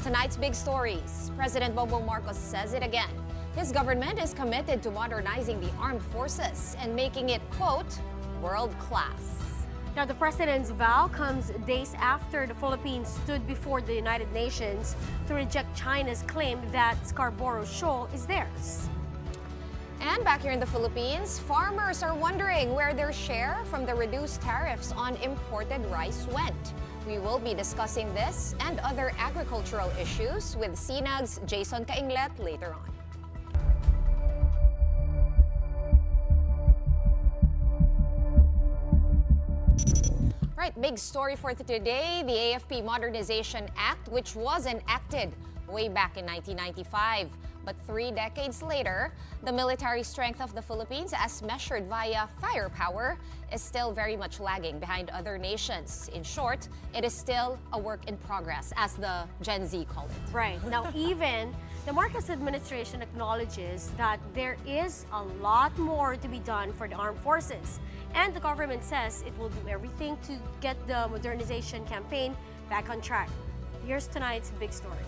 Tonight's big stories. President Bongbong Marcos says it again. His government is committed to modernizing the armed forces and making it, quote, world-class. Now, the president's vow comes days after the Philippines stood before the United Nations to reject China's claim that Scarborough Shoal is theirs. And back here in the Philippines, farmers are wondering where their share from the reduced tariffs on imported rice went. We will be discussing this and other agricultural issues with CNAG's Jason Cainglet later on. Right, big story for today, the AFP Modernization Act, which was enacted way back in 1995. But 3 decades later, the military strength of the Philippines, as measured via firepower, is still very much lagging behind other nations. In short, it is still a work in progress, as the Gen Z call it. Right. Now, even the Marcos administration acknowledges that there is a lot more to be done for the armed forces. And the government says it will do everything to get the modernization campaign back on track. Here's tonight's big story.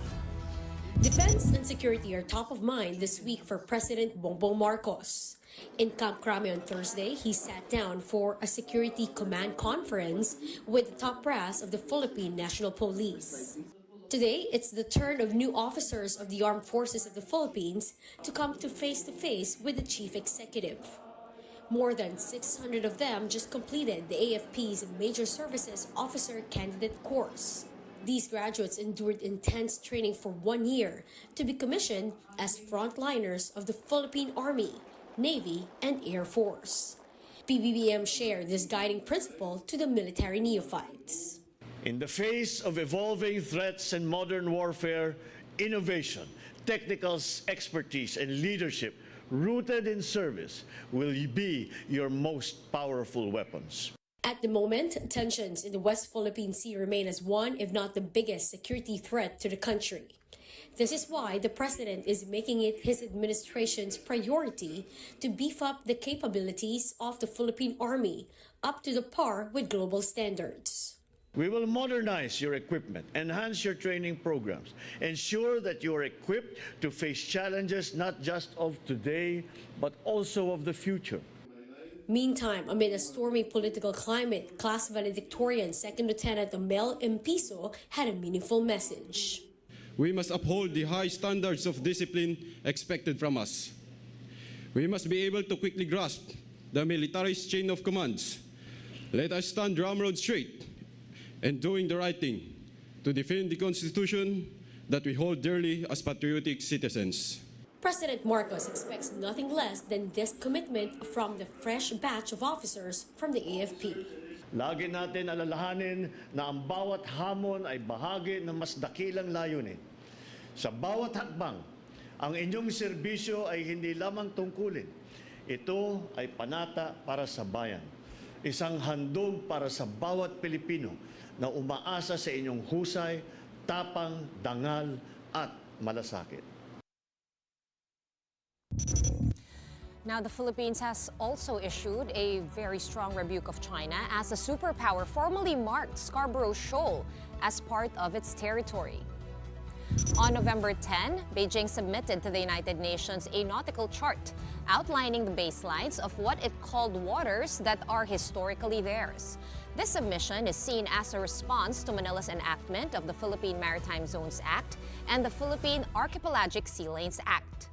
Defense and security are top of mind this week for President Bongbong Marcos. In Camp Crame on Thursday, he sat down for a security command conference with the top brass of the Philippine National Police. Today, it's the turn of new officers of the Armed Forces of the Philippines to come to face with the chief executive. More than 600 of them just completed the AFP's Major Services Officer Candidate course. These graduates endured intense training for 1 year to be commissioned as frontliners of the Philippine Army, Navy, and Air Force. PBBM shared this guiding principle to the military neophytes. In the face of evolving threats and modern warfare, innovation, technical expertise, and leadership rooted in service will be your most powerful weapons. At the moment, tensions in the West Philippine Sea remain as one, if not the biggest, security threat to the country. This is why the president is making it his administration's priority to beef up the capabilities of the Philippine Army up to the par with global standards. We will modernize your equipment, enhance your training programs, ensure that you are equipped to face challenges not just of today, but also of the future. Meantime, amid a stormy political climate, Class Valedictorian 2nd Lieutenant Mel Empiso had a meaningful message. We must uphold the high standards of discipline expected from us. We must be able to quickly grasp the military's chain of commands. Let us stand drumroad straight and doing the right thing to defend the Constitution that we hold dearly as patriotic citizens. President Marcos expects nothing less than this commitment from the fresh batch of officers from the AFP. Lagi natin alalahanin na ang bawat hamon ay bahagi ng mas dakilang layunin. Sa bawat hakbang, ang inyong serbisyo ay hindi lamang tungkulin. Ito ay panata para sa bayan. Isang handog para sa bawat Pilipino na umaasa sa inyong husay, tapang, dangal at malasakit. Now, the Philippines has also issued a very strong rebuke of China as the superpower formally marked Scarborough Shoal as part of its territory. On November 10, Beijing submitted to the United Nations a nautical chart outlining the baselines of what it called waters that are historically theirs. This submission is seen as a response to Manila's enactment of the Philippine Maritime Zones Act and the Philippine Archipelagic Sea Lanes Act.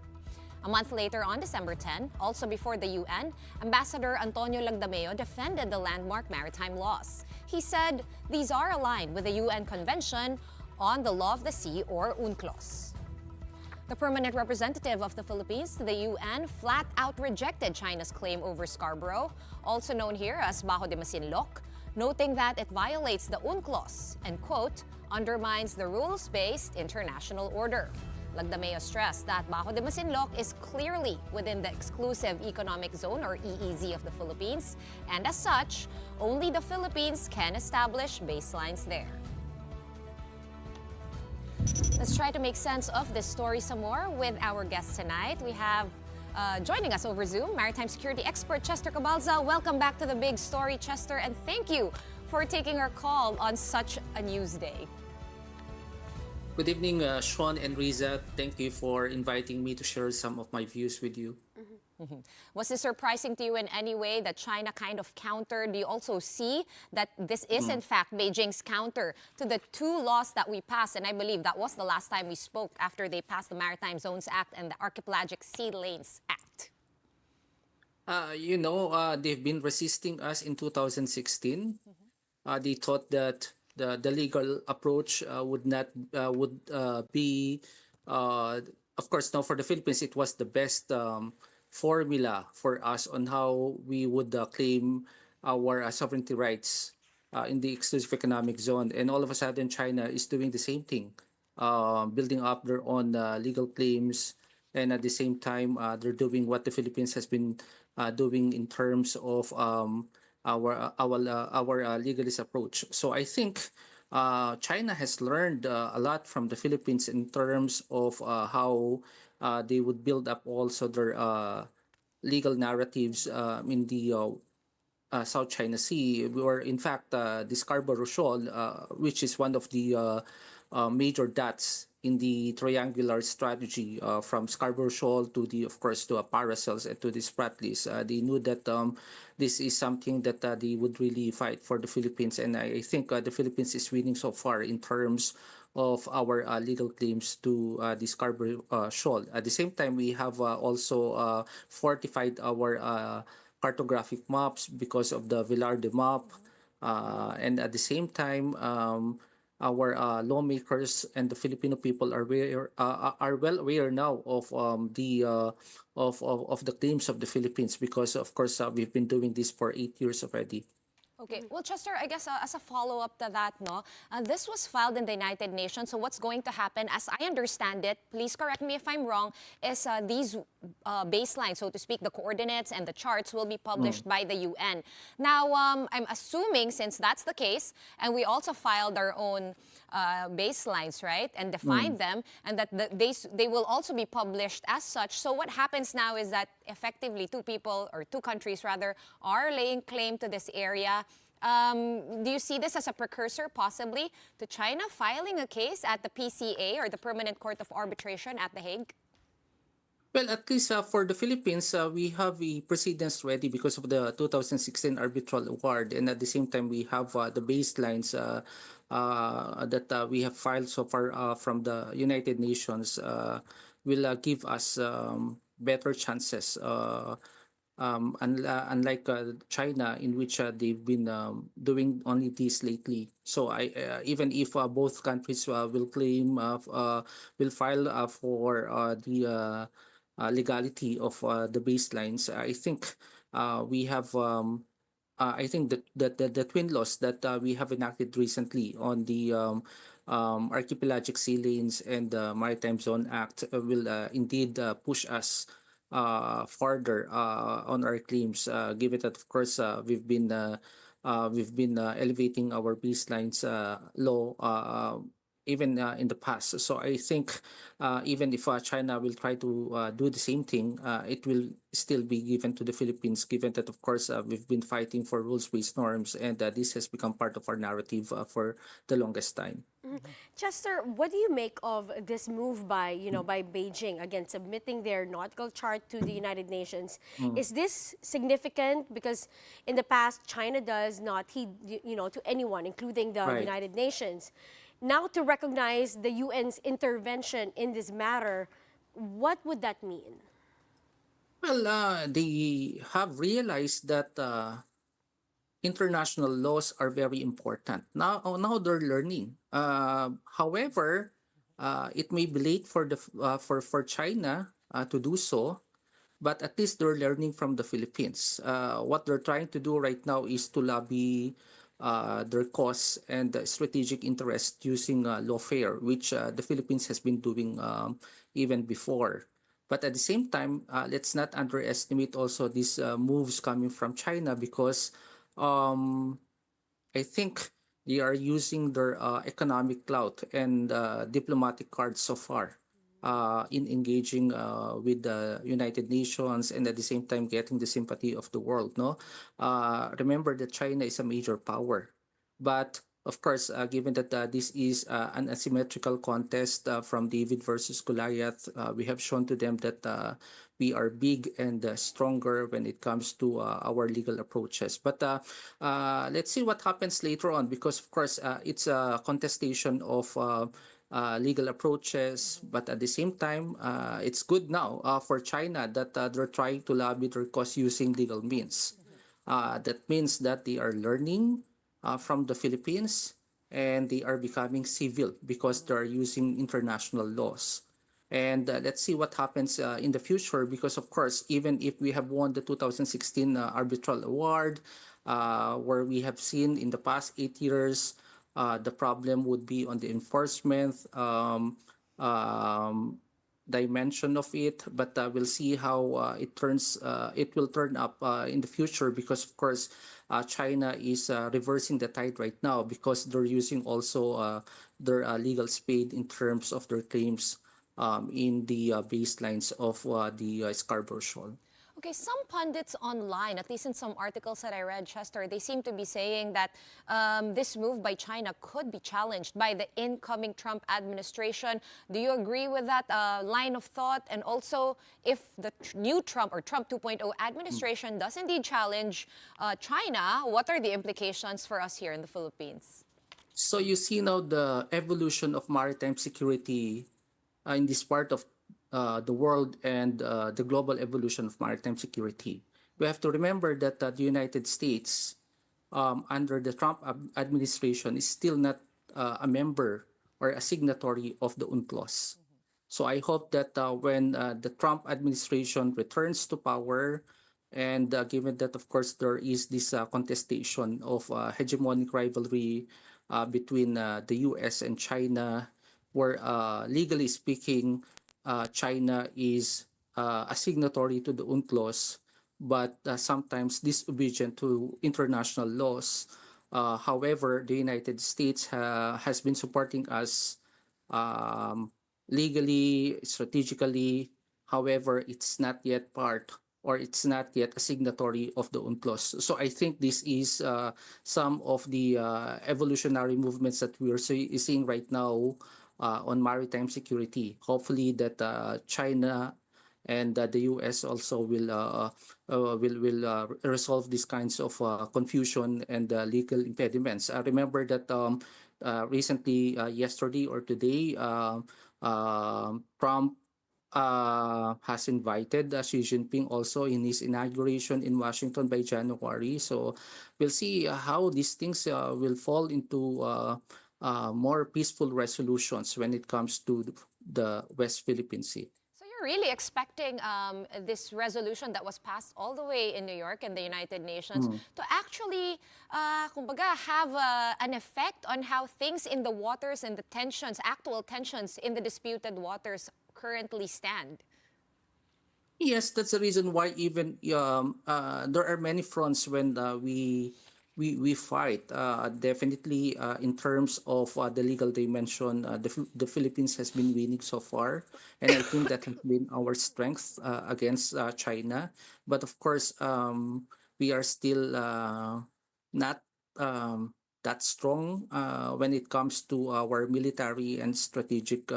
A month later, on December 10, also before the UN, Ambassador Antonio Lagdameo defended the landmark maritime laws. He said these are aligned with the UN Convention on the Law of the Sea, or UNCLOS. The permanent representative of the Philippines to the UN flat out rejected China's claim over Scarborough, also known here as Bajo de Masinloc, noting that it violates the UNCLOS and, quote, undermines the rules-based international order. Lagdameo stressed that Bajo de Masinloc is clearly within the Exclusive Economic Zone, or EEZ, of the Philippines, and as such, only the Philippines can establish baselines there. Let's try to make sense of this story some more with our guests tonight. We have joining us over Zoom, maritime security expert Chester Cabalza. Welcome back to the big story, Chester, and thank you for taking our call on such a news day. Good evening, Sean and Riza. Thank you for inviting me to share some of my views with you. Was this surprising to you in any way that China kind of countered? Do you also see that this is, in fact, Beijing's counter to the two laws that we passed? And I believe that was the last time we spoke after they passed the Maritime Zones Act and the Archipelagic Sea Lanes Act. They've been resisting us in 2016. They thought that the legal approach would not would be, uh, of course, now for the Philippines, it was the best formula for us on how we would claim our sovereignty rights in the exclusive economic zone. And all of a sudden, China is doing the same thing, building up their own legal claims, and at the same time, they're doing what the Philippines has been doing in terms of our legalist approach. So I think China has learned a lot from the Philippines in terms of how they would build up also their legal narratives in the South China Sea, or in fact the Scarborough Shoal, which is one of the major dots in the triangular strategy from Scarborough Shoal to the, of course, to Paracels and to the Spratlys. They knew that this is something that they would really fight for the Philippines, and I think the Philippines is winning so far in terms of our legal claims to the Scarborough Shoal. At the same time, we have also fortified our cartographic maps because of the Velarde map. And at the same time, our lawmakers and the Filipino people are well aware now of of the claims of the Philippines, because of course we've been doing this for 8 years already. Okay. Well, Chester, I guess as a follow-up to that, no, this was filed in the United Nations. So what's going to happen, as I understand it, please correct me if I'm wrong, is these baselines, so to speak, the coordinates and the charts will be published by the UN. Now, I'm assuming since that's the case, and we also filed our own baselines, right, and defined them, and that they will also be published as such. So what happens now is that effectively two people, or two countries rather, are laying claim to this area. Do you see this as a precursor possibly to China filing a case at the PCA, or the Permanent Court of Arbitration at The Hague? Well, at least for the Philippines, we have a precedence ready because of the 2016 arbitral award, and at the same time, we have the baselines that we have filed so far from the United Nations will give us better chances. Unlike China, in which they've been doing only this lately. So even if both countries will claim, will file for the legality of the baselines, I think we have. I think that the twin laws that we have enacted recently on the Archipelagic Sea Lanes and the Maritime Zone Act will indeed push us further on our claims, given that of course we've been elevating our baselines law even in the past. So I think even if China will try to do the same thing, it will still be given to the Philippines, given that of course we've been fighting for rules-based norms, and this has become part of our narrative for the longest time. Chester, what do you make of this move by, by Beijing, again, submitting their nautical chart to the United Nations? Is this significant? Because in the past, China does not heed, to anyone, including the Right. United Nations. Now, to recognize the UN's intervention in this matter, what would that mean? Well, they have realized that international laws are very important. Now they're learning. However, it may be late for for China to do so, but at least they're learning from the Philippines. What they're trying to do right now is to lobby their cause and strategic interest using lawfare, which the Philippines has been doing even before. But at the same time, let's not underestimate also these moves coming from China, because um, I think they are using their economic clout and diplomatic cards so far in engaging with the United Nations, and at the same time getting the sympathy of the world. No, remember that China is a major power, but Of course, given that this is an asymmetrical contest from David versus Goliath, we have shown to them that we are big and stronger when it comes to our legal approaches. But let's see what happens later on, because of course it's a contestation of legal approaches. But at the same time, it's good now for China that they're trying to lobby their cause using legal means. That means that they are learning from the Philippines, and they are becoming civil because they are using international laws. And let's see what happens in the future, because of course, even if we have won the 2016 arbitral award, where we have seen in the past 8 years, the problem would be on the enforcement um, dimension of it. But we'll see how it will turn up in the future, because of course China is reversing the tide right now, because they're using also their legal spade in terms of their claims in the baselines of the Scarborough Shoal. Okay, some pundits online, at least in some articles that I read, Chester, they seem to be saying that this move by China could be challenged by the incoming Trump administration. Do you agree with that line of thought? And also, if the new Trump or Trump 2.0 administration does indeed challenge China, what are the implications for us here in the Philippines? So you see now the evolution of maritime security in this part of the world, and the global evolution of maritime security. We have to remember that the United States, under the Trump administration, is still not a member or a signatory of the UNCLOS. So I hope that when the Trump administration returns to power, and given that, of course, there is this contestation of hegemonic rivalry between the US and China, where legally speaking, China is a signatory to the UNCLOS, but sometimes disobedient to international laws. However, the United States has been supporting us um, legally, strategically. However, it's not yet part, or it's not yet a signatory of the UNCLOS. So I think this is some of the evolutionary movements that we are seeing right now on maritime security. Hopefully that China and the U.S. also will resolve these kinds of confusion and legal impediments. I remember that recently, yesterday or today, Trump has invited Xi Jinping also in his inauguration in Washington by January. So we'll see how these things will fall into more peaceful resolutions when it comes to the West Philippine Sea. So you're really expecting this resolution that was passed all the way in New York and the United Nations to actually, kumbaga, have an effect on how things in the waters and the tensions, actual tensions in the disputed waters currently stand. Yes, that's the reason why even there are many fronts when we fight. Definitely, in terms of the legal dimension, the Philippines has been winning so far, and I think that has been our strength against China. But of course, we are still not that strong when it comes to our military and strategic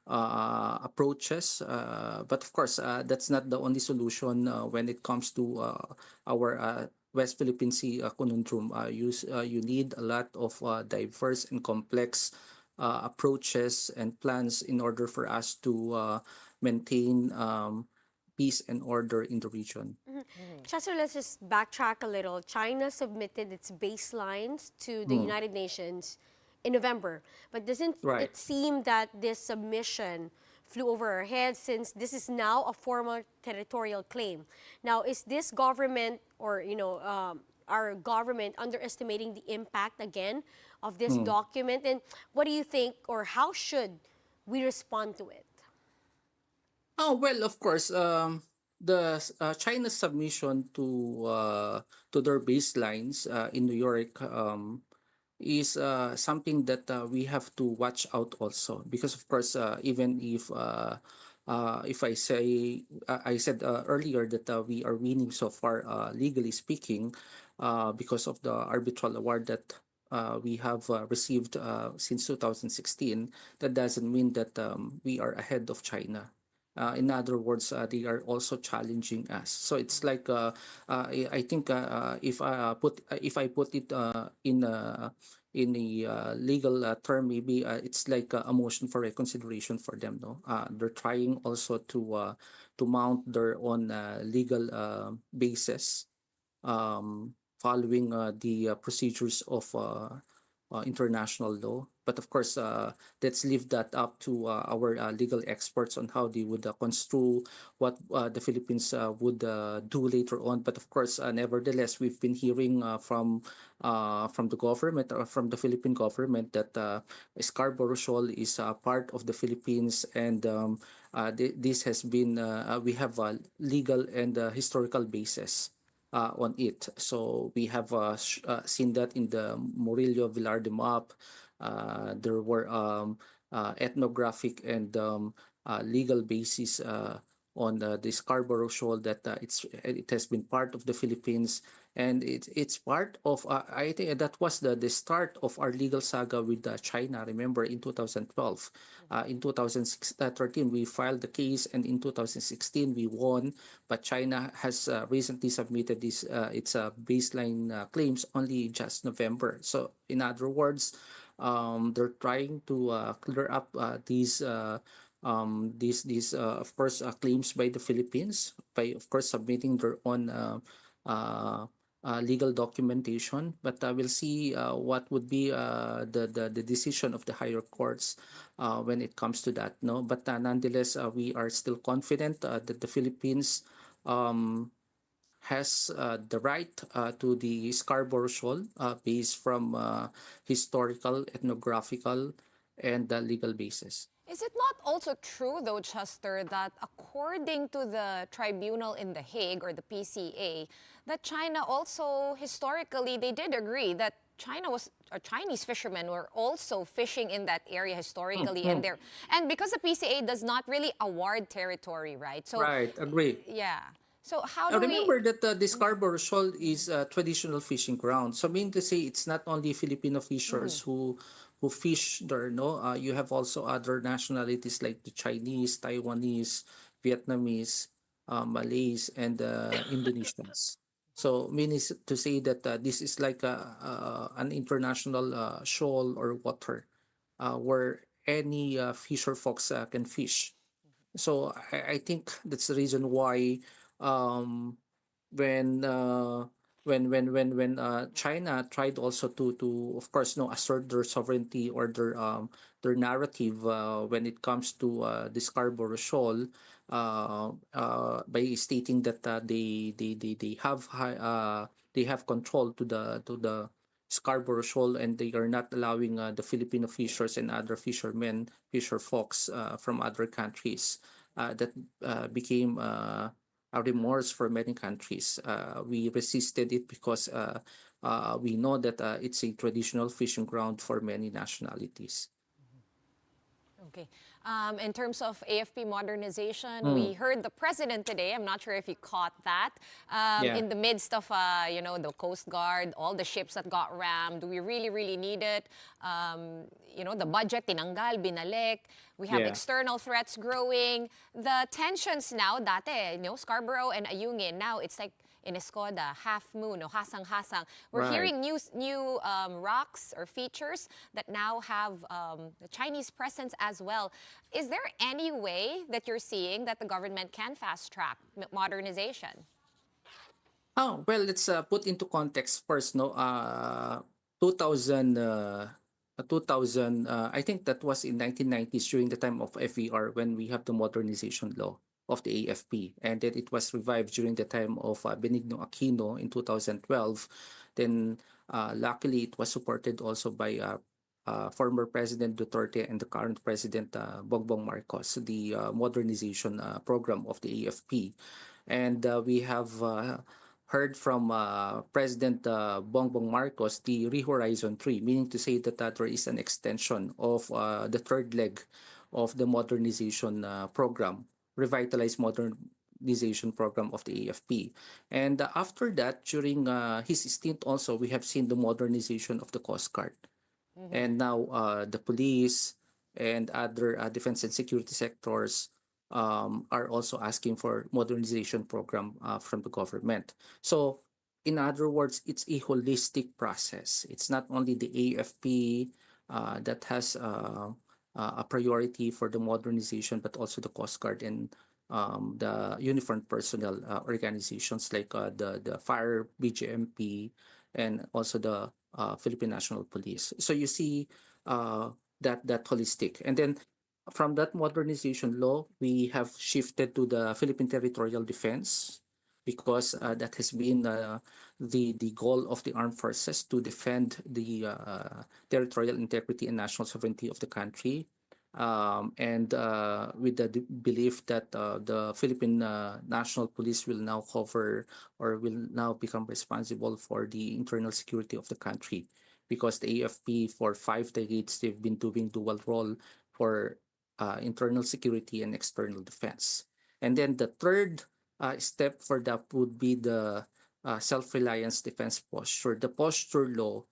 approaches. But of course, that's not the only solution when it comes to our West Philippine Sea conundrum. You need a lot of diverse and complex approaches and plans in order for us to maintain peace and order in the region. Chester, let's just backtrack a little. China submitted its baselines to the United Nations in November, but doesn't Right. it seem that this submission flew over our heads, since this is now a formal territorial claim? Now, is this government, or our government, underestimating the impact again of this document? And what do you think, or how should we respond to it? Oh well, of course, the China's submission to their baselines in New York is something that we have to watch out also, because of course, even if I said earlier that we are winning so far legally speaking, because of the arbitral award that we have received since 2016, that doesn't mean that we are ahead of China. In other words, they are also challenging us. So it's like I think if I put it in a legal term, maybe it's like a motion for reconsideration for them. No, they're trying also to mount their own legal basis, following the procedures of international law. But of course, let's leave that up to our legal experts on how they would construe what the Philippines would do later on. But of course, nevertheless, we've been hearing from the government or from the Philippine government that Scarborough Shoal is part of the Philippines, and this has been we have a legal and historical basis on it. So we have seen that in the Murillo Villar map. There were ethnographic and legal basis on the Scarborough Shoal that it has been part of the Philippines, and it's part of I think that was the start of our legal saga with China. Remember, in 2012, in 2013 we filed the case, and in 2016 we won, but China has recently submitted this its baseline claims only just November. So in other words, they're trying to clear up these of course claims by the Philippines by of course submitting their own uh, legal documentation. But we'll see what would be the decision of the higher courts when it comes to that. No, but nonetheless, we are still confident that the Philippines um, has the right to the Scarborough Shoal based from historical, ethnographical, and legal basis. Is it not also true, though, Chester, that according to the tribunal in The Hague or the PCA, that China also historically they did agree that China was or Chinese fishermen were also fishing in that area historically, and there and because the PCA does not really award territory, right? So Right, agree. yeah. So how Now do we? remember that the Scarborough Shoal is a traditional fishing ground. So I mean to say, it's not only Filipino fishers who fish there. No, you have also other nationalities like the Chinese, Taiwanese, Vietnamese, Malays, and Indonesians. So meaning to say that this is like an international shoal or water where any fisher folks can fish. So I think that's the reason why um, when China tried also to of course no assert their sovereignty or their narrative when it comes to the Scarborough Shoal by stating that they have control to the Scarborough Shoal, and they are not allowing the Filipino fishers and other fisher folks from other countries. That became a remorse for many countries. We resisted it because we know that it's a traditional fishing ground for many nationalities. Okay. In terms of AFP modernization, we Mm, heard the president today. I'm not sure if you caught that. yeah, In the midst of, the Coast Guard, all the ships that got rammed, we really, really need it. The budget, tinanggal, binalik. We have yeah. external threats growing. The tensions now, dati, Scarborough and Ayungin, now it's like in Escoda, Half Moon, o Hasang-Hasang. We're Right. hearing new rocks or features that now have the Chinese presence as well. Is there any way that you're seeing that the government can fast track modernization? Oh, well, let's put into context first, no? 2000, 2000, I think that was in 1990s during the time of FER when we have the modernization law of the AFP. And then it was revived during the time of Benigno Aquino in 2012. Then, luckily, it was supported also by former President Duterte and the current President Bongbong Marcos, the modernization program of the AFP. And we have heard from President Bongbong Marcos the Rehorizon 3, meaning to say that there is an extension of the third leg of the modernization program, revitalize modernization program of the AFP. And after that, during his stint also, we have seen the modernization of the Coast Guard. And now the police and other defense and security sectors are also asking for modernization program from the government. So in other words, it's a holistic process. It's not only the AFP that has a priority for the modernization, but also the Coast Guard and the uniformed personnel organizations like the Fire BGMP and also the Philippine National Police. So you see that holistic, and then from that modernization law, we have shifted to the Philippine Territorial Defense because that has been the goal of the armed forces to defend the territorial integrity and national sovereignty of the country. And with the belief that the Philippine National Police will now cover or will now become responsible for the internal security of the country, because the AFP for 5 decades they've been doing dual role for internal security and external defense. And then the third step for that would be the self-reliance defense posture. The posture law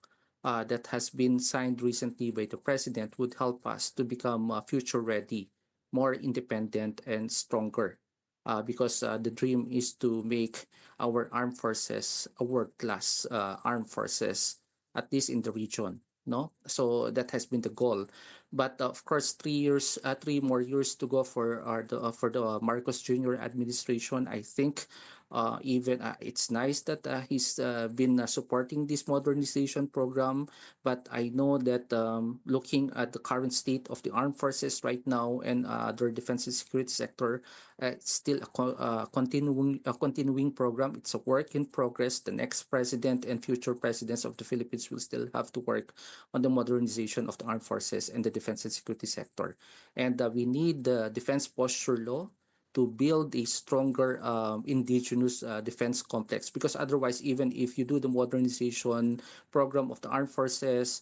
that has been signed recently by the president would help us to become future ready, more independent, and stronger. Because the dream is to make our armed forces a world-class armed forces, at least in the region. No, so that has been the goal. But of course, 3 years, 3 more years to go for the Marcos Jr. administration. I think even it's nice that he's been supporting this modernization program, but I know that looking at the current state of the armed forces right now and their defense and security sector, it's still a continuing program. It's a work in progress. The next president and future presidents of the Philippines will still have to work on the modernization of the armed forces and the defense and security sector. And we need the defense posture law to build a stronger indigenous defense complex, because otherwise, even if you do the modernization program of the armed forces,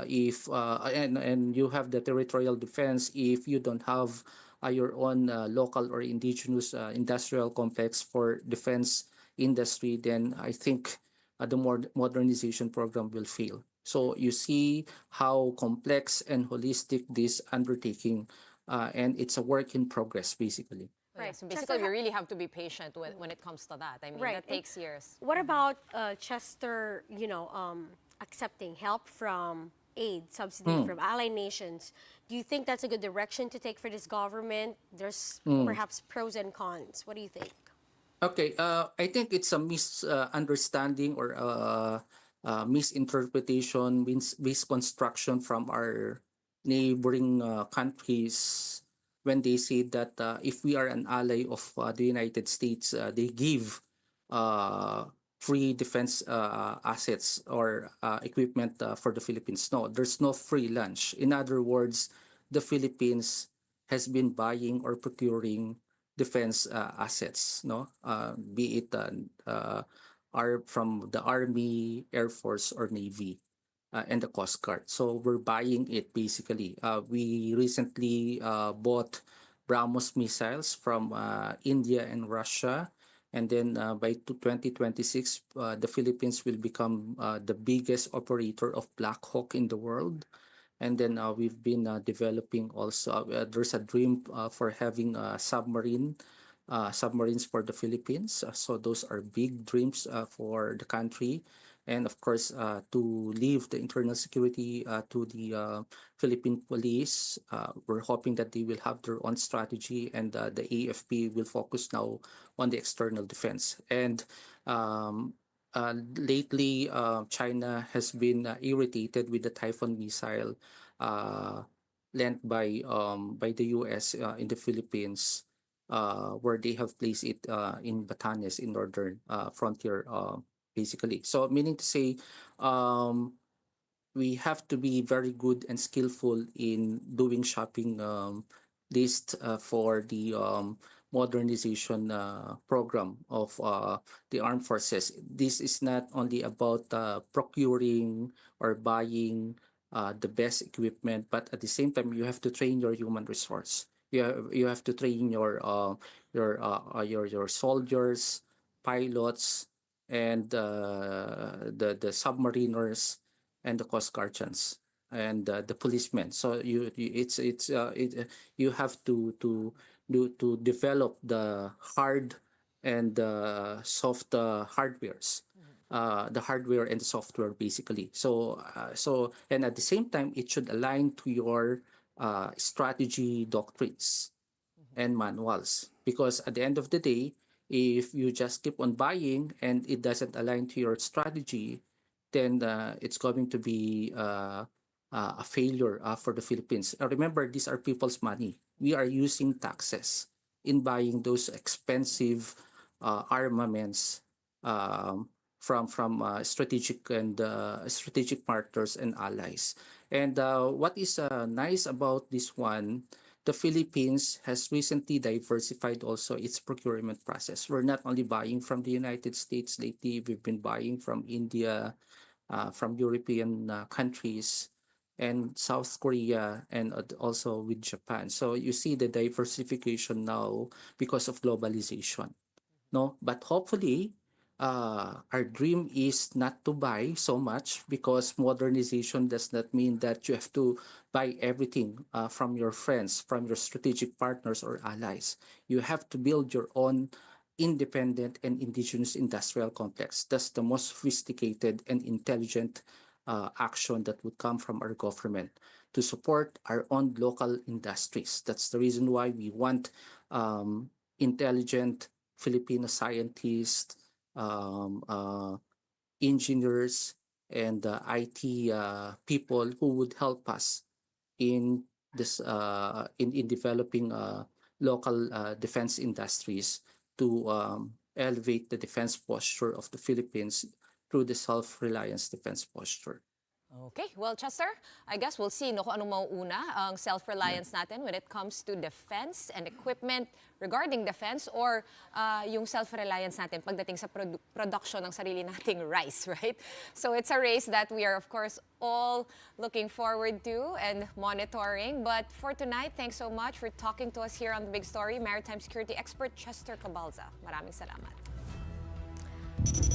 if and you have the territorial defense, if you don't have your own local or indigenous industrial complex for defense industry, then I think the modernization program will fail. So you see how complex and holistic this undertaking, and it's a work in progress, basically. Oh, yeah, Right. so Chester, basically, we really have to be patient when it comes to that. I mean, right. that takes years. What about Chester, accepting help from aid, subsidy from allied nations? Do you think that's a good direction to take for this government? There's perhaps pros and cons. What do you think? Okay, I think it's a misunderstanding or misinterpretation, misconstruction from our neighboring countries when they say that if we are an ally of the United States, they give uh, free defense assets or equipment for the Philippines. No, there's no free lunch. In other words, the Philippines has been buying or procuring defense assets, no, be it are from the Army, Air Force, or Navy, and the Coast Guard. So we're buying it basically. We recently bought BrahMos missiles from India and Russia. And then by 2026, the Philippines will become the biggest operator of Black Hawk in the world. And then we've been developing also. There's a dream for having a submarines for the Philippines. So those are big dreams for the country. And of course, to leave the internal security to the Philippine police, we're hoping that they will have their own strategy, and the AFP will focus now on the external defense. And lately, China has been irritated with the Typhoon missile uh, lent by the U.S. In the Philippines, where they have placed it in Batanes in northern frontier, basically. So meaning to say, um, we have to be very good and skillful in doing shopping list for the modernization program of the armed forces. This is not only about procuring or buying the best equipment, but at the same time, you have to train your human resource. You have to train your soldiers, pilots, and the submariners, and the coast guardians, and the policemen. So you have to develop the hard and soft hardwares, the hardware and the software basically. And at the same time, it should align to your strategy doctrines and manuals, because at the end of the day, if you just keep on buying and it doesn't align to your strategy, then it's going to be a failure for the Philippines. Remember, these are people's money. We are using taxes in buying those expensive armaments, from strategic partners and allies. And what is nice about this one, the Philippines has recently diversified also its procurement process. We're not only buying from the United States lately, we've been buying from India, from European countries, and South Korea, and also with Japan. So you see the diversification now because of globalization. No, but hopefully, our dream is not to buy so much, because modernization does not mean that you have to buy everything from your friends, from your strategic partners or allies. You have to build your own independent and indigenous industrial complex. That's the most sophisticated and intelligent action that would come from our government to support our own local industries. That's the reason why we want intelligent Filipino scientists, engineers, and IT people who would help us in in developing local defense industries to elevate the defense posture of the Philippines through the self-reliance defense posture. Okay, well, Chester, I guess we'll see no, kung anong mauuna ang self-reliance natin when it comes to defense and equipment regarding defense, or yung self-reliance natin pagdating sa production ng sarili nating rice, right? So it's a race that we are, of course, all looking forward to and monitoring. But for tonight, thanks so much for talking to us here on The Big Story, maritime security expert Chester Cabalza. Maraming salamat.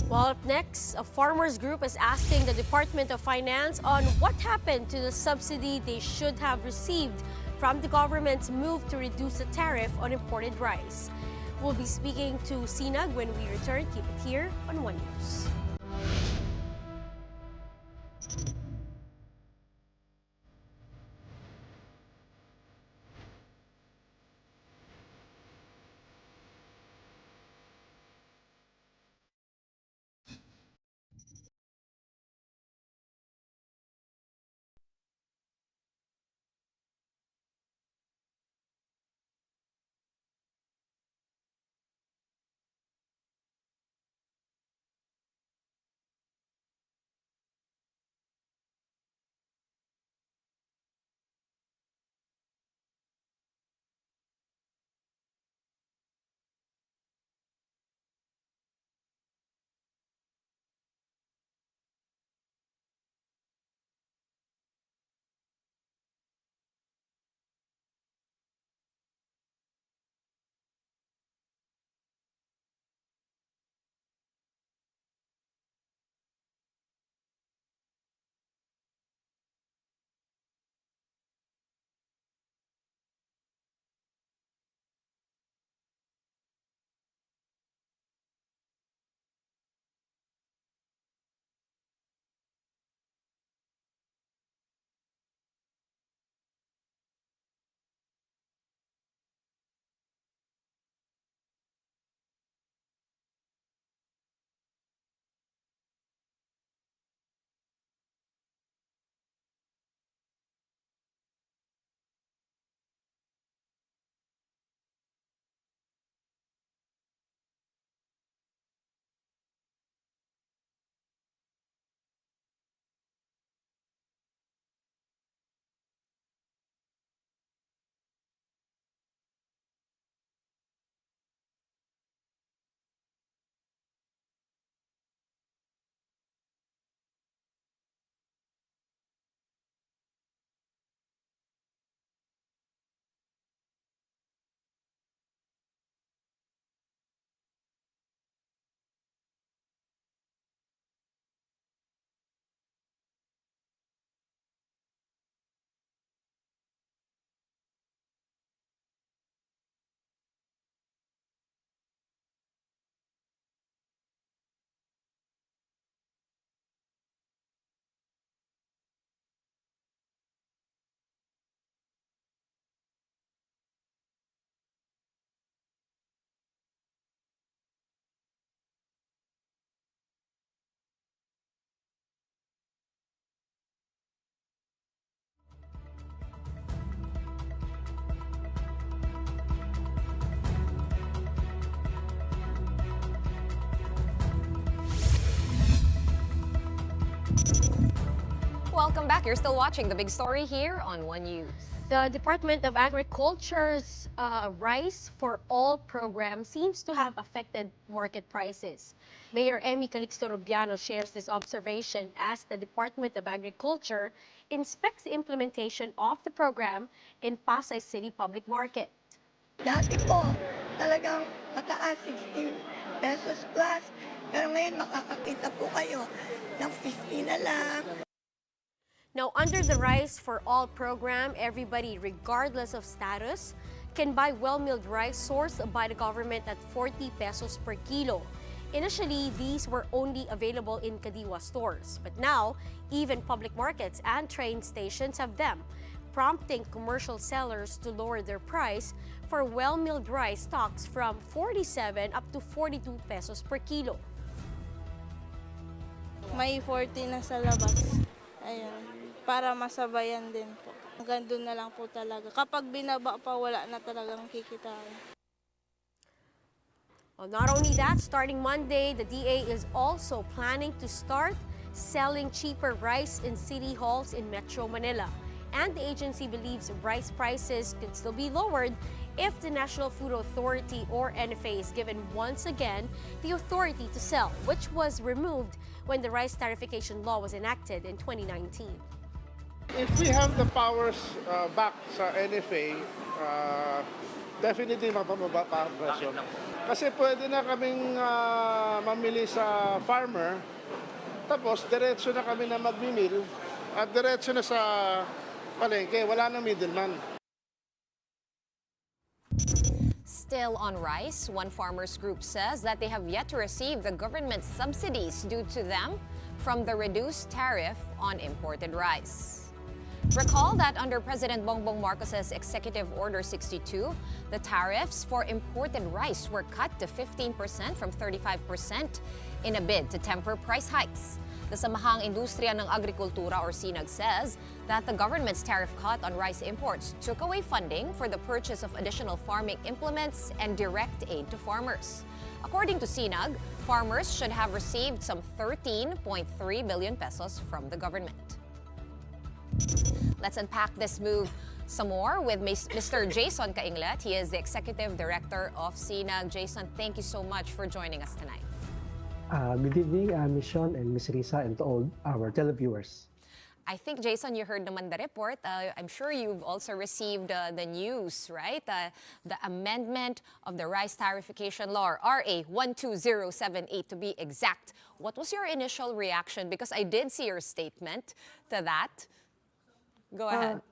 Well, up next, a farmers group is asking the Department of Finance on what happened to the subsidy they should have received from the government's move to reduce the tariff on imported rice. We'll be speaking to Sinag when we return. Keep it here on One News. welcome back. You're still watching The Big Story here on One News. The Department of Agriculture's Rice for All program seems to have affected market prices. Mayor Emmy Calixto Rubiano shares this observation as the Department of Agriculture inspects the implementation of the program in Pasay City Public Market. Dati po, talagang mataas, 16 pesos plus. Pero ngayon makakakita po kayo ng 50 na lang. Now, under the Rice for All program, everybody, regardless of status, can buy well-milled rice sourced by the government at 40 pesos per kilo. Initially, these were only available in Kadiwa stores, but now, even public markets and train stations have them, prompting commercial sellers to lower their price for well-milled rice stocks from 47 up to 42 pesos per kilo. May 40 na sa labas. Ayun, para masabayan din po. Hanggang doon na lang po talaga. Kapag binaba pa, wala na talagang kikitain. Well, not only that, starting Monday, the DA is also planning to start selling cheaper rice in city halls in Metro Manila. And the agency believes rice prices could still be lowered if the National Food Authority or NFA is given once again the authority to sell, which was removed when the rice tariffication law was enacted in 2019. If we have the powers back sa NFA, definitely mapababa pa ang presyo. Kasi pwede na kaming mamili sa farmer, tapos diretso na kami na magmimil, at diretso na sa palengke, wala na middleman. Still on rice, one farmers group says that they have yet to receive the government subsidies due to them from the reduced tariff on imported rice. Recall that under President Bongbong Marcos's Executive Order 62, the tariffs for imported rice were cut to 15% from 35% in a bid to temper price hikes. The Samahang Industriya ng Agrikultura or SINAG says that the government's tariff cut on rice imports took away funding for the purchase of additional farming implements and direct aid to farmers. According to SINAG, farmers should have received some 13.3 billion pesos from the government. Let's unpack this move some more with Mr. Jason Cainglet. He is the Executive Director of SINAG. Jason, thank you so much for joining us tonight. Good evening, Ms. Sean and Ms. Risa and to all our televiewers. I think, Jason, you heard naman the report. I'm sure you've also received the news, right? The amendment of the rice tariffication law, or RA 12078 to be exact. What was your initial reaction? Because I did see your statement to that. Go ahead.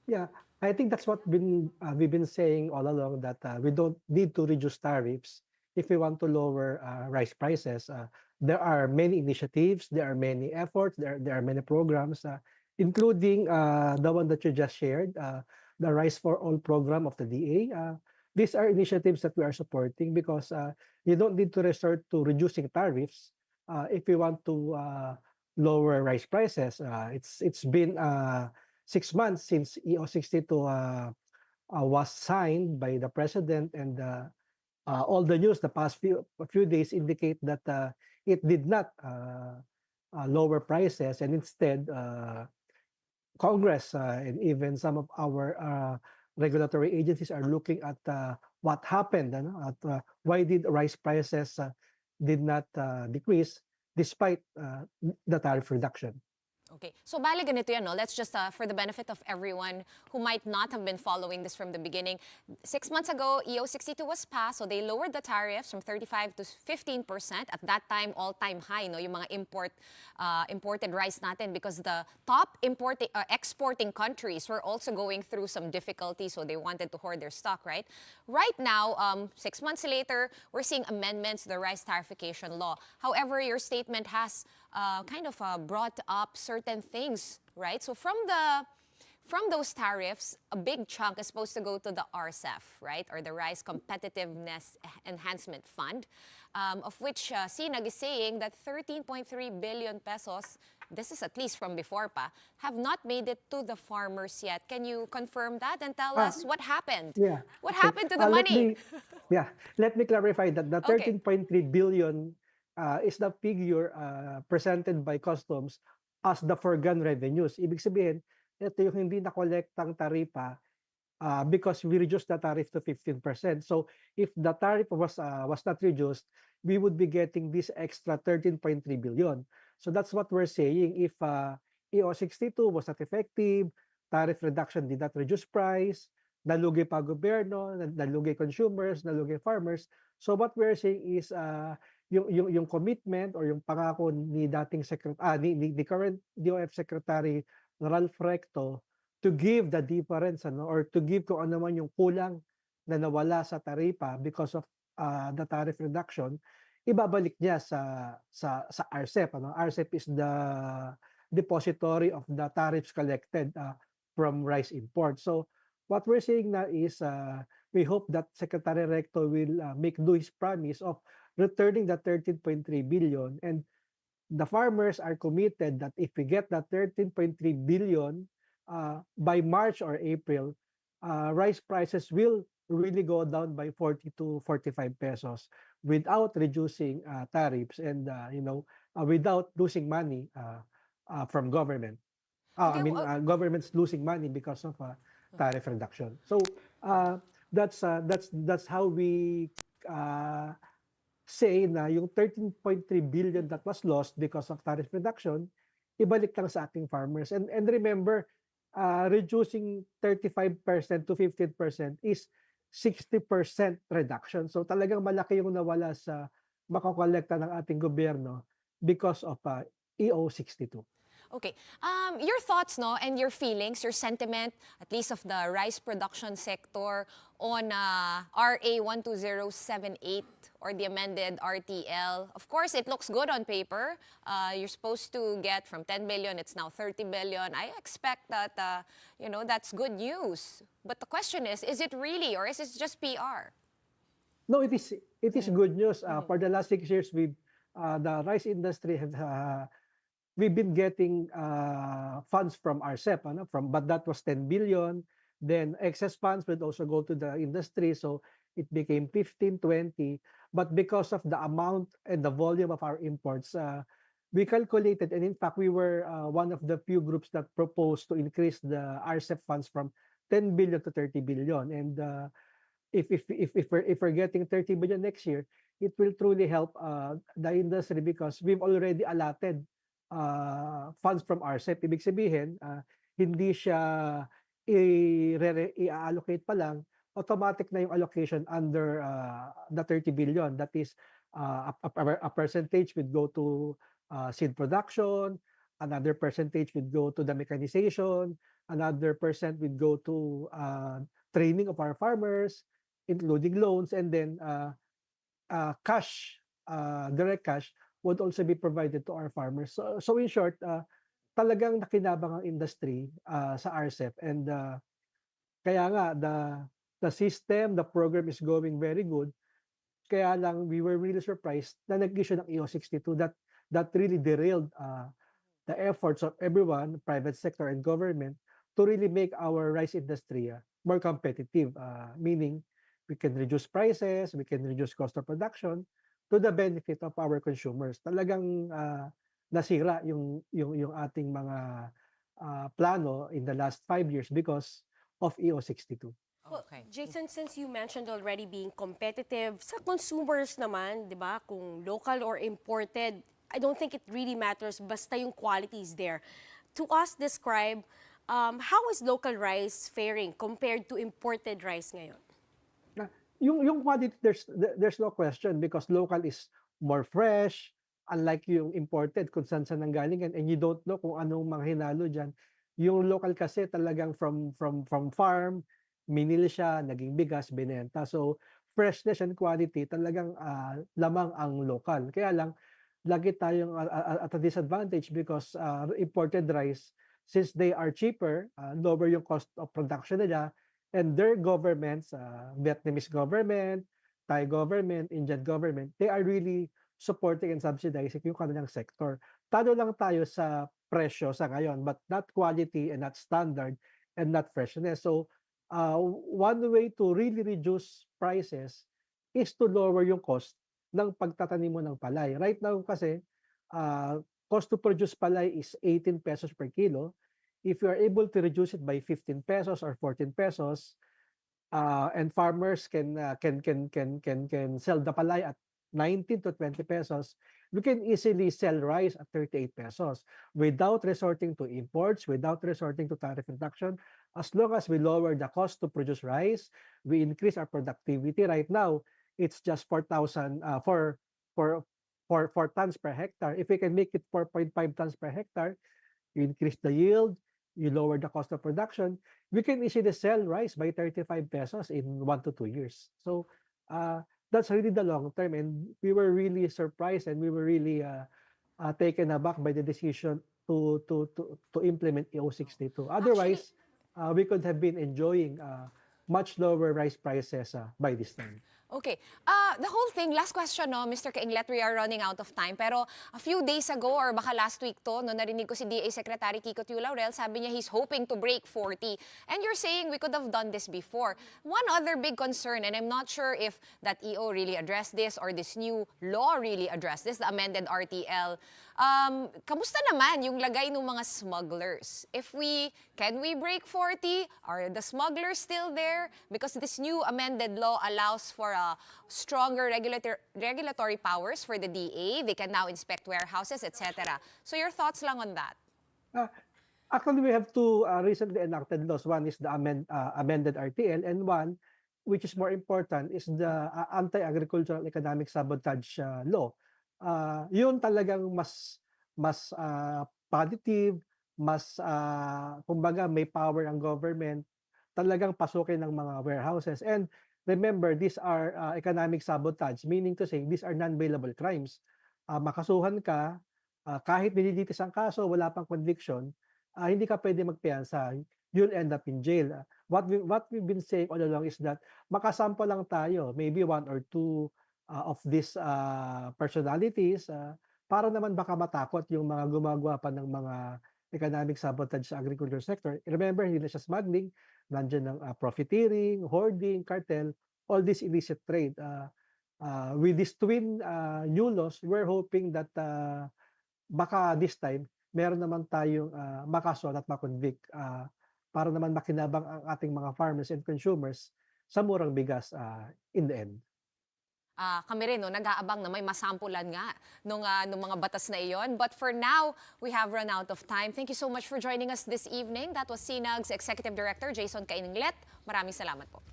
Yeah, I think that's what we've been saying all along, that we don't need to reduce tariffs if we want to lower rice prices. There are many initiatives, there are many efforts, there are many programs, including the one that you just shared, the Rice for All program of the DA. These are initiatives that we are supporting because you don't need to resort to reducing tariffs if you want to lower rice prices. It's been 6 months since EO 62 was signed by the president, and all the news the past few days indicate that it did not lower prices, and instead Congress and even some of our regulatory agencies are looking at what happened, at why did rice prices did not decrease despite the tariff reduction. Okay. So, bali ganito yan, no? Let's just, for the benefit of everyone who might not have been following this from the beginning, 6 months ago, EO 62 was passed, so they lowered the tariffs from 35 to 15%. At that time, all-time high, no? Yung mga imported rice natin, because the top exporting countries were also going through some difficulties, so they wanted to hoard their stock, right? Right now, 6 months later, we're seeing amendments to the rice tariffication law. However, your statement has kind of brought up certain things, right? So from those tariffs, a big chunk is supposed to go to the RCEF, right? Or the Rice Competitiveness Enhancement Fund, of which SINAG is saying that 13.3 billion pesos, this is at least from before pa, have not made it to the farmers yet. Can you confirm that and tell us what happened? Yeah. What happened to the money? Let me clarify that the Okay. 13.3 billion is the figure presented by customs as the foregone revenues. Ibig sabihin, ito yung hindi nakolektang taripa because we reduced the tariff to 15%. So if the tariff was not reduced, we would be getting this extra 13.3 billion. So that's what we're saying. If EO 62 was not effective, tariff reduction did not reduce price, nalugi pa gobyerno, nalugi consumers, nalugi farmers. So what we're saying is yung commitment or yung pangako ni dating ni current DOF Secretary Ralph Recto to give the difference or to give kung ano man yung kulang na nawala sa taripa because of the tariff reduction, ibabalik niya sa RCEP. RCEP is the depository of the tariffs collected from rice import. So what we're saying now is we hope that Secretary Recto will make do his promise of returning the 13.3 billion, and the farmers are committed that if we get that 13.3 billion by March or April, rice prices will really go down by 40 to 45 pesos without reducing tariffs and without losing money from government. Okay, Government's losing money because of tariff reduction. So that's how we say na yung 13.3 billion that was lost because of tariff reduction, ibalik lang sa ating farmers. And remember, reducing 35% to 15% is 60% reduction. So talagang malaki yung nawala sa makakolekta ng ating gobyerno because of EO 62. Okay. Your thoughts, no, and your feelings, your sentiment, at least of the rice production sector on RA 12078 or the amended RTL. Of course, it looks good on paper. You're supposed to get from 10 billion, it's now 30 billion. I expect that, that's good news. But the question is it really, or is it just PR? No, it is good news. For the last 6 years, the rice industry has we've been getting funds from RCEP, but that was 10 billion. Then excess funds would also go to the industry, so it became 15, 20. But because of the amount and the volume of our imports, we calculated, and in fact, we were one of the few groups that proposed to increase the RCEP funds from 10 billion to 30 billion. And if we're getting 30 billion next year, it will truly help the industry because we've already allotted funds from RCEP. Ibig sabihin, hindi siya i-allocate pa lang, automatic na yung allocation under the 30 billion. That is, a percentage would go to seed production, another percentage would go to the mechanization, another percent would go to training of our farmers, including loans, and then cash, direct cash, would also be provided to our farmers. So in short, talagang nakinabang ang industry sa RCEP, and kaya nga the system, the program is going very good. Kaya lang we were really surprised na nag-issue ng EO 62 that really derailed the efforts of everyone, private sector and government, to really make our rice industry more competitive, meaning we can reduce prices, we can reduce cost of production to the benefit of our consumers. Talagang nasira yung ating mga plano in the last 5 years because of EO 62. Okay. Jason, since you mentioned already being competitive, sa consumers naman, di ba, kung local or imported, I don't think it really matters, basta yung quality is there. To us, describe how is local rice faring compared to imported rice ngayon? Yung quality, there's no question because local is more fresh, unlike yung imported kung saan nanggaling, and you don't know kung anong mga hinalo dyan. Yung local kasi talagang from farm, minili siya, naging bigas, binenta. So freshness and quality talagang lamang ang local. Kaya lang lagi tayong at a disadvantage because imported rice, since they are cheaper, lower yung cost of production nila, and their governments, Vietnamese government, Thai government, Indian government, they are really supporting and subsidizing yung kanilang sector. Talo lang tayo sa presyo sa ngayon, but not quality and not standard and not freshness. So one way to really reduce prices is to lower yung cost ng pagtatanim mo ng palay. Right now kasi, cost to produce palay is 18 pesos per kilo. If you are able to reduce it by 15 pesos or 14 pesos, and farmers can sell the palay at 19 to 20 pesos, we can easily sell rice at 38 pesos without resorting to imports, without resorting to tariff reduction. As long as we lower the cost to produce rice, we increase our productivity. Right now, it's just 4,000 for 4 tons per hectare. If we can make it 4.5 tons per hectare, you increase the yield, you lower the cost of production, we can easily sell rice by 35 pesos in 1 to 2 years. So that's really the long term. And we were really surprised and we were really taken aback by the decision to implement EO62. Otherwise, we could have been enjoying much lower rice prices by this time. Okay. The whole thing, last question, no, Mr. Kainglet, we are running out of time. Pero a few days ago, or baka last week to, no, narinig ko si DA Secretary Kiko Tiu Laurel, sabi niya he's hoping to break 40. And you're saying we could have done this before. One other big concern, and I'm not sure if that EO really addressed this or this new law really addressed this, the amended RTL. Kamusta naman yung lagay ng mga smugglers? Can we break 40? Are the smugglers still there? Because this new amended law allows for stronger regulatory powers for the DA. They can now inspect warehouses, etc. So your thoughts lang on that? Actually, we have two recently enacted laws. One is the amended RTL, and one, which is more important, is the anti-agricultural economic sabotage law. Yun talagang mas positive, mas kumbaga may power ang government talagang pasukin ng mga warehouses. And remember, these are economic sabotage, meaning to say these are non-bailable crimes. Makasuhan ka, kahit nililitis ang kaso, wala pang conviction, hindi ka pwede magpiyansa. You'll end up in jail. What we've been saying all along is that makasample lang tayo, maybe 1 or 2 of these personalities, para naman baka matakot yung mga gumagawa pa ng mga economic sabotage sa agriculture sector. Remember, hindi na siya smuggling, nandiyan ng profiteering, hoarding, cartel, all this illicit trade. With these twin new laws, we're hoping that baka this time, meron naman tayong makaso at makonvict para naman makinabang ang ating mga farmers and consumers sa murang bigas in the end. Kami rin, no, nag-aabang na may masampulan nga nung mga batas na iyon. But for now, we have run out of time. Thank you so much for joining us this evening. That was SINAG's Executive Director, Jason Kainglet. Maraming salamat po.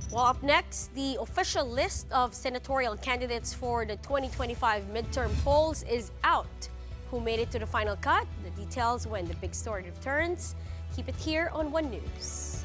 Well, up next, the official list of senatorial candidates for the 2025 midterm polls is out. Who made it to the final cut? The details when the big story returns. Keep it here on One News.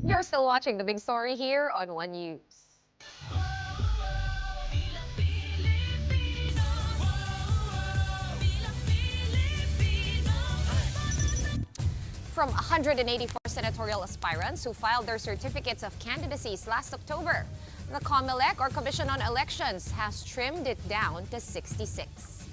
You're still watching The Big Story here on One News. From 184 senatorial aspirants who filed their certificates of candidacies last October, the COMELEC, or Commission on Elections, has trimmed it down to 66.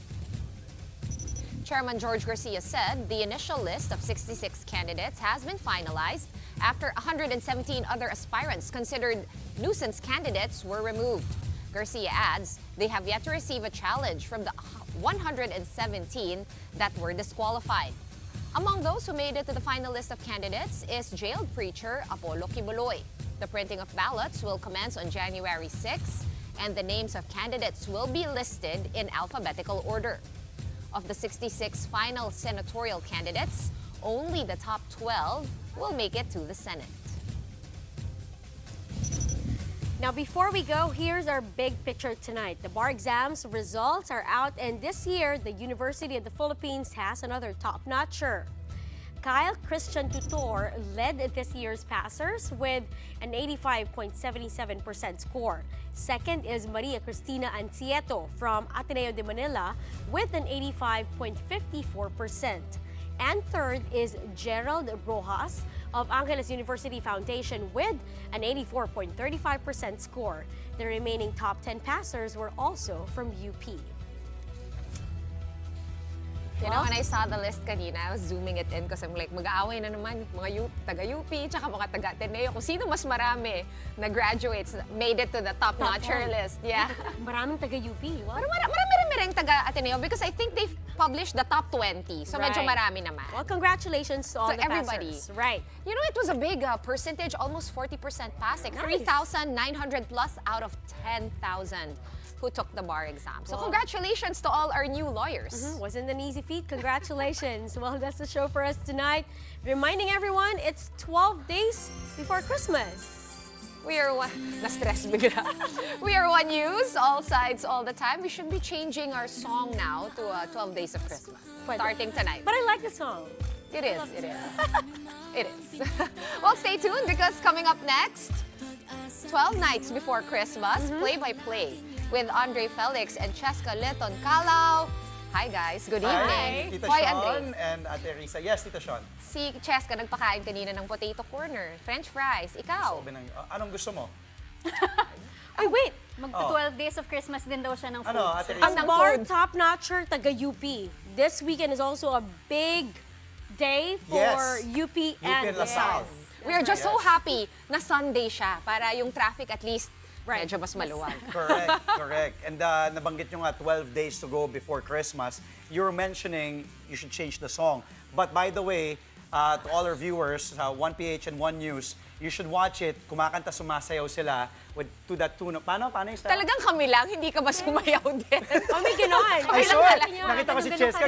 Chairman George Garcia said the initial list of 66 candidates has been finalized after 117 other aspirants considered nuisance candidates were removed. Garcia adds they have yet to receive a challenge from the 117 that were disqualified. Among those who made it to the final list of candidates is jailed preacher Apollo Kibuloy. The printing of ballots will commence on January 6, and the names of candidates will be listed in alphabetical order. Of the 66 final senatorial candidates, only the top 12 will make it to the Senate. Now, before we go, here's our big picture tonight. The bar exams results are out, and this year, the University of the Philippines has another top-notcher. Kyle Christian Tutor led this year's passers with an 85.77% score. Second is Maria Cristina Ancieto from Ateneo de Manila with an 85.54%. And third is Gerald Rojas of Angeles University Foundation with an 84.35% score. The remaining top 10 passers were also from UP. You know, when I saw the list kanina, I was zooming it in because I'm like, mag-aaway na naman mga taga-UP tsaka mga taga-Ateneo. Kung sino mas marami na graduates made it to the top-notcher list. Yeah. Maraming taga-UP. Wow. Pero marami rin taga-Ateneo because I think they've published the top 20. So medyo marami naman. Well, congratulations to all the everybody. passers. Right. You know, it was a big percentage, almost 40% passing. Nice. 3,900 plus out of 10,000 who took the bar exam. So congratulations to all our new lawyers. Wasn't an easy feat. Congratulations. Well, that's the show for us tonight. Reminding everyone, it's 12 days before Christmas. We are na-stress bigla. We are One News, all sides, all the time. We should be changing our song now to 12 Days of Christmas, starting tonight. But I like the song. It is. It is. Well, stay tuned because coming up next, 12 nights before Christmas, play-by-play with Andre Felix and Cheska Leton Calao. Hi guys, good evening. Hi, Tita Hoy, Sean Andre. and Ate Risa. Yes, Tita Sean. Si Cheska nagpakain kanina ng potato corner, french fries. Ikaw? Anong gusto mo? Ay, wait! Magto-12 days of Christmas din daw siya ng food. Ano, Ate Risa? Ang bar top-notcher taga-UP. This weekend is also a big day for UP and LaSalle. We are just so happy na Sunday siya para yung traffic at least medyo mas maluwag. Correct. And nabanggit nyo nga 12 days to go before Christmas. You were mentioning you should change the song. But by the way, to all our viewers, 1PH and 1 News, you should watch it. Kumakanta, sumasayaw sila to that tune. Paano yung style? Talagang kami lang, hindi ka ba sumayaw din? Oh, may ganon. I saw it. Nakita ko si Cheska.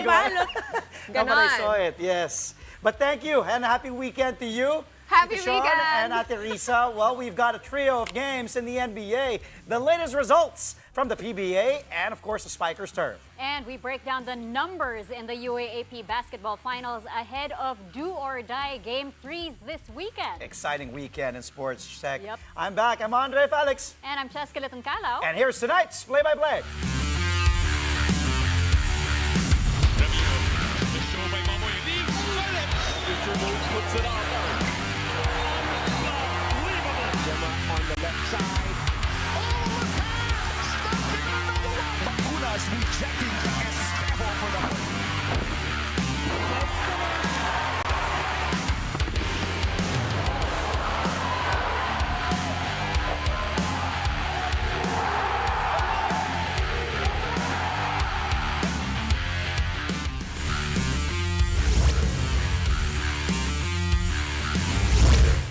Ganon. I saw it, yes. But thank you and happy weekend to you. Happy Sean weekend! And Ate Risa. Well, we've got a trio of games in the NBA, the latest results from the PBA, and of course the Spikers turf. And we break down the numbers in the UAAP basketball finals ahead of do-or-die Game 3s this weekend. Exciting weekend in sports, Check. Yep. I'm back. I'm Andre Felix. And I'm Cheska Leton Calao. And here's tonight's play-by-play. The show by Mamoy League. Puts it on. On the left side. Oh, the pass! Stuck in another one. Bacunas rejecting Esteban for the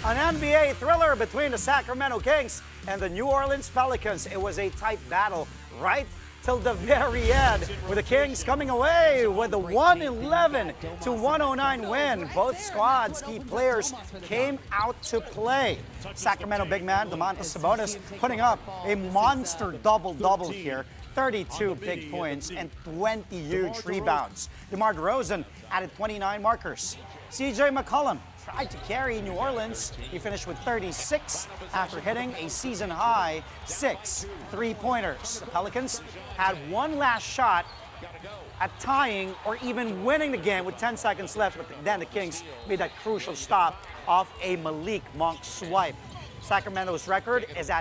An NBA thriller between the Sacramento Kings and the New Orleans Pelicans. It was a tight battle right till the very end, with the Kings coming away with a 111 to 109 win. Both squads' key players came out to play. Sacramento big man Domantas Sabonis putting up a monster double-double here. 32 big points and 20 huge rebounds. DeMar DeRozan added 29 markers. CJ McCollum tried to carry New Orleans. He finished with 36 after hitting a season-high 6 3-pointers. The Pelicans had one last shot at tying or even winning the game with 10 seconds left, but then the Kings made that crucial stop off a Malik Monk swipe. Sacramento's record is at